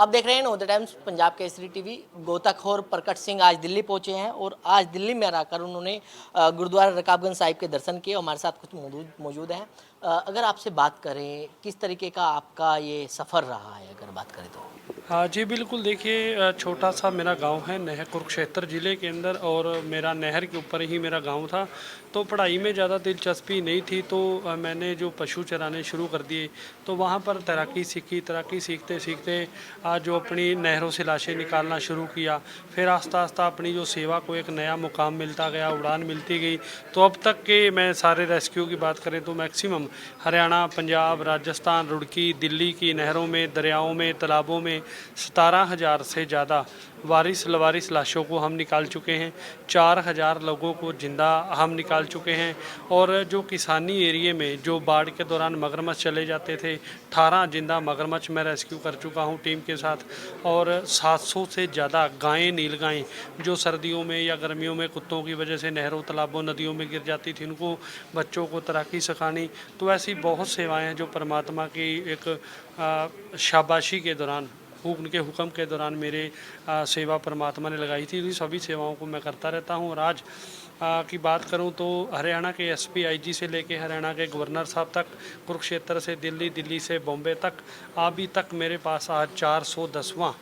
आप देख रहे हैं नवोदय टाइम्स पंजाब केसरी टीवी। गोताखोर प्रकट सिंह आज दिल्ली पहुंचे हैं और आज दिल्ली में रहकर उन्होंने गुरुद्वारा रकाबगंज साहिब के दर्शन किए। हमारे साथ कुछ मौजूद हैं। अगर आपसे बात करें किस तरीके का आपका ये सफ़र रहा है, अगर बात करें तो। हाँ जी, बिल्कुल। देखिए, छोटा सा मेरा गांव है नहर, कुरुक्षेत्र ज़िले के अंदर, और मेरा नहर के ऊपर ही मेरा गांव था। तो पढ़ाई में ज़्यादा दिलचस्पी नहीं थी, तो मैंने जो पशु चराने शुरू कर दिए, तो वहाँ पर तैराकी सीखी। तैराकी सीखते सीखते जो अपनी नहरों से लाशें निकालना शुरू किया। फिर आस्ता आस्ता अपनी जो सेवा को एक नया मुकाम मिलता गया, उड़ान मिलती गई। तो अब तक के मैं सारे रेस्क्यू की बात करें तो मैक्सिमम हरियाणा, पंजाब, राजस्थान, रुड़की, दिल्ली की नहरों में, दरियाओं में, तालाबों में 17,000 से ज़्यादा वारिस लवारिस लाशों को हम निकाल चुके हैं। 4,000 लोगों को जिंदा हम निकाल चुके हैं। और जो किसानी एरिए में जो बाढ़ के दौरान मगरमच्छ चले जाते थे, 18 जिंदा मगरमच्छ मैं रेस्क्यू कर चुका हूं टीम के साथ। और 700 से ज़्यादा गायें, नीलगायें जो सर्दियों में या गर्मियों में कुत्तों की वजह से नहरों, तालाबों, नदियों में गिर जाती थी, उनको बच्चों को तैराकी सिखानी। तो ऐसी बहुत सेवाएँ हैं जो परमात्मा की एक शाबाशी के दौरान, उनके हुक्म के दौरान मेरे सेवा परमात्मा ने लगाई थी। तो सभी सेवाओं को मैं करता रहता हूँ। और आज की बात करूं तो हरियाणा के एसपी, आईजी से लेके हरियाणा के गवर्नर साहब तक, कुरुक्षेत्र से दिल्ली, दिल्ली से बॉम्बे तक, अभी तक मेरे पास आज 410वां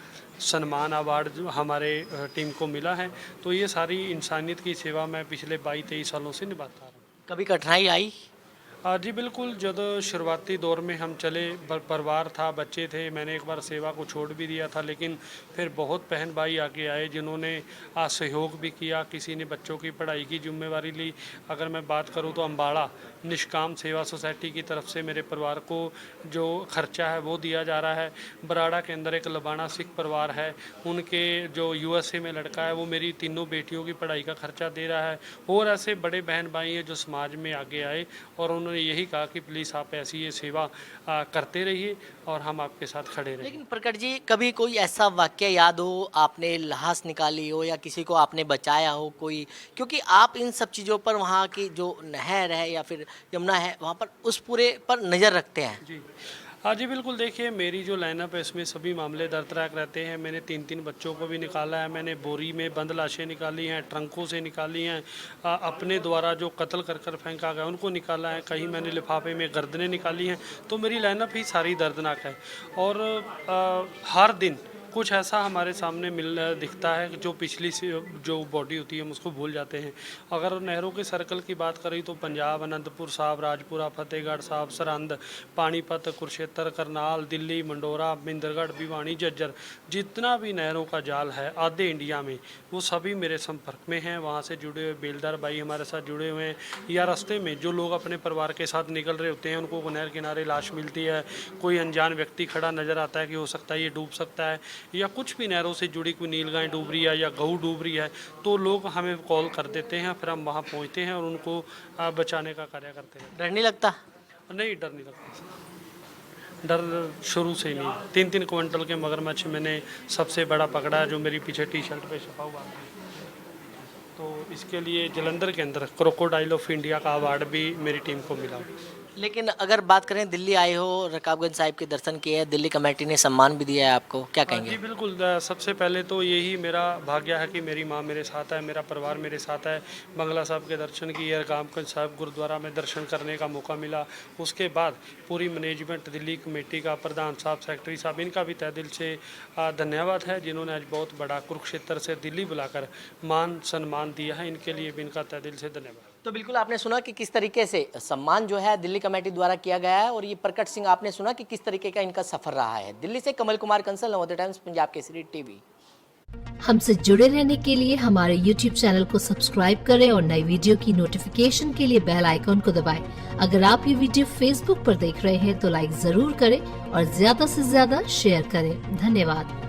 सम्मान अवार्ड जो हमारे टीम को मिला है। तो ये सारी इंसानियत की सेवा मैं पिछले 22-23 सालों से निभाता रहा हूँ। कभी कठिनाई आई? जी बिल्कुल। जब शुरुआती दौर में हम चले, परिवार था, बच्चे थे, मैंने एक बार सेवा को छोड़ भी दिया था, लेकिन फिर बहुत बहन भाई आगे आए जिन्होंने सहयोग भी किया। किसी ने बच्चों की पढ़ाई की जिम्मेवारी ली। अगर मैं बात करूं तो अम्बाड़ा निष्काम सेवा सोसाइटी की तरफ से मेरे परिवार को जो खर्चा है वो दिया जा रहा है। बराड़ा के अंदर एक लबाना सिख परिवार है, उनके जो यूएसए में लड़का है वो मेरी तीनों बेटियों की पढ़ाई का खर्चा दे रहा है। और ऐसे बड़े बहन भाई हैं जो समाज में आगे आए और उन्होंने यही कहा कि प्लीज़ आप ऐसी ये सेवा करते रहिए और हम आपके साथ खड़े रहें। लेकिन प्रकट जी, कभी कोई ऐसा वाक्य याद हो, आपने लाश निकाली हो या किसी को आपने बचाया हो कोई? क्योंकि आप इन सब चीज़ों पर, वहाँ की जो नहर है या फिर यमुना है, वहाँ पर उस पूरे पर नज़र रखते हैं। जी हाँ जी, बिल्कुल। देखिए, मेरी जो लाइनअप है इसमें सभी मामले दरतराक रहते हैं। मैंने 3-3 बच्चों को भी निकाला है। मैंने बोरी में बंद लाशें निकाली हैं, ट्रंकों से निकाली हैं, अपने द्वारा जो कत्ल कर कर फेंका गया उनको निकाला है, कहीं मैंने लिफाफे में गर्दनें निकाली हैं। तो मेरी लाइनअप ही सारी दर्दनाक है। और हर दिन कुछ ऐसा हमारे सामने दिखता है कि जो पिछली से जो बॉडी होती है हम उसको भूल जाते हैं। अगर नहरों के सर्कल की बात करें तो पंजाब, अनंतपुर साहब, राजपुरा, फतेहगढ़ साहब, सरहंद, पानीपत, कुरुक्षेत्र, करनाल, दिल्ली, मंडोरा, बिंदरगढ़, भिवानी, झज्जर, जितना भी नहरों का जाल है आधे इंडिया में, वो सभी मेरे संपर्क में हैं। वहाँ से जुड़े हुए बेलदार भाई हमारे साथ जुड़े हुए हैं। या रास्ते में जो लोग अपने परिवार के साथ निकल रहे होते हैं, उनको नहर किनारे लाश मिलती है, कोई अनजान व्यक्ति खड़ा नज़र आता है कि हो सकता है ये डूब सकता है, या कुछ भी नहरों से जुड़ी कोई नीलगाय डूब रही है या गऊ डूब रही है, तो लोग हमें कॉल कर देते हैं। फिर हम वहाँ पहुँचते हैं और उनको बचाने का कार्य करते हैं। डर नहीं लगता? नहीं, डर नहीं लगता। डर शुरू से ही नहीं। 3-3 क्विंटल के मगरमच्छ मैंने सबसे बड़ा पकड़ा है, जो मेरी पीछे टी शर्ट पे छपा हुआ है। तो इसके लिए जालंधर के अंदर क्रोकोडाइल ऑफ इंडिया का अवार्ड भी मेरी टीम को मिला। लेकिन अगर बात करें, दिल्ली आए हो, रकाबगंज साहिब के दर्शन किए हैं, दिल्ली कमेटी ने सम्मान भी दिया है आपको, क्या कहेंगे? जी बिल्कुल। सबसे पहले तो यही मेरा भाग्य है कि मेरी माँ मेरे साथ है, मेरा परिवार मेरे साथ है। बंगला साहब के दर्शन किए, रकाबगंज साहिब गुरुद्वारा में दर्शन करने का मौका मिला। उसके बाद पूरी मैनेजमेंट, दिल्ली कमेटी का प्रधान साहब, सेक्रेटरी साहब, इनका भी तहे दिल से धन्यवाद है, जिन्होंने आज बहुत बड़ा कुरुक्षेत्र से दिल्ली बुलाकर मान सम्मान दिया है। इनके लिए भी इनका तहे दिल से धन्यवाद। तो बिल्कुल आपने सुना कि किस तरीके से सम्मान जो है दिल्ली कमेटी द्वारा किया गया है, और ये प्रकट सिंह आपने सुना कि किस तरीके का इनका सफर रहा है। दिल्ली से कमल कुमार कंसल, नवोदय टाइम्स पंजाब केसरी टीवी। हमसे जुड़े रहने के लिए हमारे YouTube चैनल को सब्सक्राइब करें और नई वीडियो की नोटिफिकेशन के लिए बेल आइकॉन को दबाएं। अगर आप ये वीडियो Facebook पर देख रहे हैं तो लाइक जरूर करें और ज्यादा से ज्यादा शेयर करें। धन्यवाद।